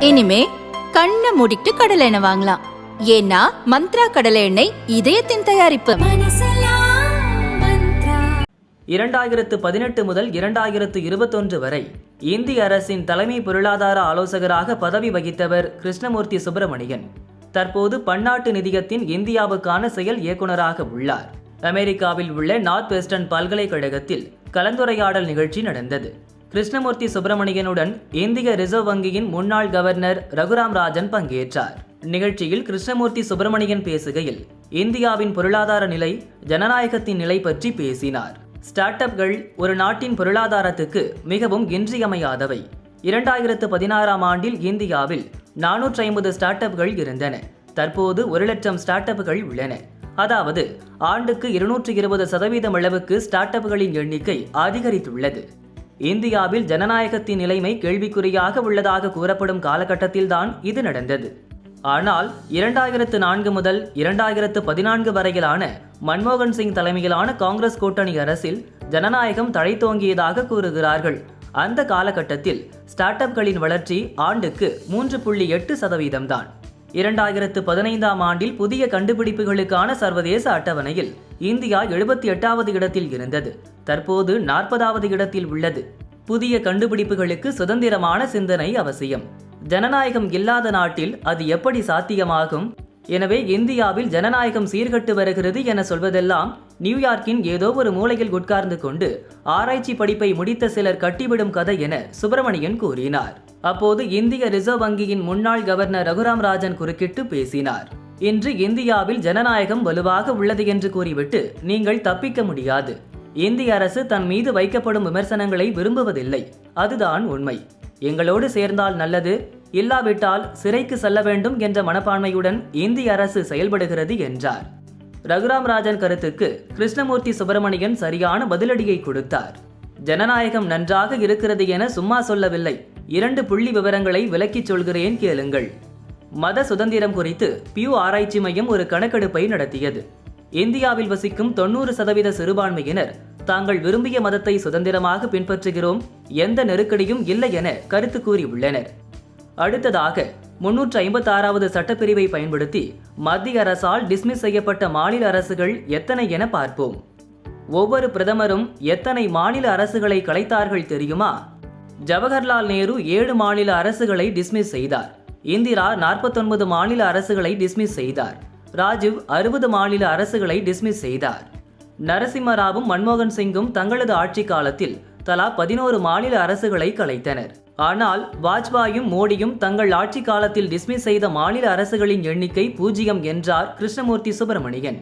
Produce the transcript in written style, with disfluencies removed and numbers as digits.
இனிமே கண்ணை மூடிட்டு கடலை எண்ணெய் வாங்கலாம். ஏன்னா மந்த்ரா கடலை எண்ணெய் இதயத்தின் தயாரிப்பு. 2018 முதல் 2021 வரை இந்திய அரசின் தலைமை பொருளாதார ஆலோசகராக பதவி வகித்தவர் கிருஷ்ணமூர்த்தி சுப்பிரமணியன். தற்போது பன்னாட்டு நிதியத்தின் இந்தியாவுக்கான செயல் இயக்குநராக உள்ளார். அமெரிக்காவில் உள்ள நார்த் வெஸ்டர்ன் பல்கலைக்கழகத்தில் கலந்துரையாடல் நிகழ்ச்சி நடந்தது. கிருஷ்ணமூர்த்தி சுப்பிரமணியனுடன் இந்திய ரிசர்வ் வங்கியின் முன்னாள் கவர்னர் ரகுராம் ராஜன் பங்கேற்றார். நிகழ்ச்சியில் கிருஷ்ணமூர்த்தி சுப்பிரமணியன் பேசுகையில் இந்தியாவின் பொருளாதார நிலை, ஜனநாயகத்தின் நிலை பற்றி பேசினார். ஸ்டார்ட் அப்கள் ஒரு நாட்டின் பொருளாதாரத்துக்கு மிகவும் இன்றியமையாதவை. 2016ஆம் ஆண்டில் இந்தியாவில் 450 ஸ்டார்ட் அப்கள் இருந்தன. தற்போது 1 லட்சம் ஸ்டார்ட் அப்கள் உள்ளன. அதாவது ஆண்டுக்கு 220% அளவுக்கு ஸ்டார்ட் அப்களின் எண்ணிக்கை அதிகரித்துள்ளது. இந்தியாவில் ஜனநாயகத்தின் நிலைமை கேள்விக்குறியாக உள்ளதாக கூறப்படும் காலகட்டத்தில்தான் இது நடந்தது. ஆனால் 2004 முதல் 2014 வரையிலான மன்மோகன் சிங் தலைமையிலான காங்கிரஸ் கூட்டணி அரசில் ஜனநாயகம் தழைத்தோங்கியதாக கூறுகிறார்கள். அந்த காலகட்டத்தில் ஸ்டார்ட் அப்களின் வளர்ச்சி ஆண்டுக்கு 3.8% தான். 2015ஆம் ஆண்டில் புதிய கண்டுபிடிப்புகளுக்கான சர்வதேச அட்டவணையில் இந்தியா 78வது இடத்தில் இருந்தது. தற்போது 40வது இடத்தில் உள்ளது. புதிய கண்டுபிடிப்புகளுக்கு சுதந்திரமான சிந்தனை அவசியம். ஜனநாயகம் இல்லாத நாட்டில் அது எப்படி சாத்தியமாகும்? எனவே இந்தியாவில் ஜனநாயகம் சீர்கட்டு வருகிறது என சொல்வதெல்லாம் நியூயார்க்கின் ஏதோ ஒரு மூலையில் உட்கார்ந்து கொண்டு ஆராய்ச்சி படிப்பை முடித்த சிலர் கட்டிவிடும் கதை என சுப்பிரமணியன் கூறினார். அப்போது இந்திய ரிசர்வ் வங்கியின் முன்னாள் கவர்னர் ரகுராம் ராஜன் குறுக்கிட்டு பேசினார். இன்று இந்தியாவில் ஜனநாயகம் வலுவாக உள்ளது என்று கூறிவிட்டு நீங்கள் தப்பிக்க முடியாது. இந்திய அரசு தன் மீது வைக்கப்படும் விமர்சனங்களை விரும்புவதில்லை. அதுதான் உண்மை. எங்களோடு சேர்ந்தால் நல்லது, இல்லாவிட்டால் சிறைக்கு செல்ல வேண்டும் என்ற மனப்பான்மையுடன் இந்திய அரசு செயல்படுகிறது என்றார். ரகுராம் ராஜன் கருத்துக்கு கிருஷ்ணமூர்த்தி சுப்பிரமணியன் சரியான பதிலடியை கொடுத்தார். ஜனநாயகம் நன்றாக இருக்கிறது என சும்மா சொல்லவில்லை. 2 புள்ளி விவரங்களை விளக்கிச் சொல்கிறேன், கேளுங்கள். மத சுதந்திரம் குறித்து பியூ ஆராய்ச்சி மையம் ஒரு கணக்கெடுப்பை நடத்தியது. இந்தியாவில் வசிக்கும் 90% சிறுபான்மையினர் தாங்கள் விரும்பிய மதத்தை சுதந்திரமாக பின்பற்றுகிறோம், எந்த நெருக்கடியும் இல்லை என கருத்து கூறியுள்ளனர். அடுத்ததாக 356வது சட்டப்பிரிவை பயன்படுத்தி மத்திய அரசால் டிஸ்மிஸ் செய்யப்பட்ட மாநில அரசுகள் எத்தனை என பார்ப்போம். ஒவ்வொரு பிரதமரும் எத்தனை மாநில அரசுகளை கலைத்தார்கள் தெரியுமா? ஜவஹர்லால் நேரு 7 மாநில அரசுகளை டிஸ்மிஸ் செய்தார். இந்திரா 49 மாநில அரசுகளை டிஸ்மிஸ் செய்தார். ராஜீவ் 60 மாநில அரசுகளை டிஸ்மிஸ் செய்தார். நரசிம்மராவும் மன்மோகன் சிங்கும் தங்களது ஆட்சி காலத்தில் தலா 11 மாநில அரசுகளை கலைத்தனர். ஆனால் வாஜ்பாயும் மோடியும் தங்கள் ஆட்சி காலத்தில் டிஸ்மிஸ் செய்த மாநில அரசுகளின் எண்ணிக்கை 0 என்றார் கிருஷ்ணமூர்த்தி சுப்பிரமணியன்.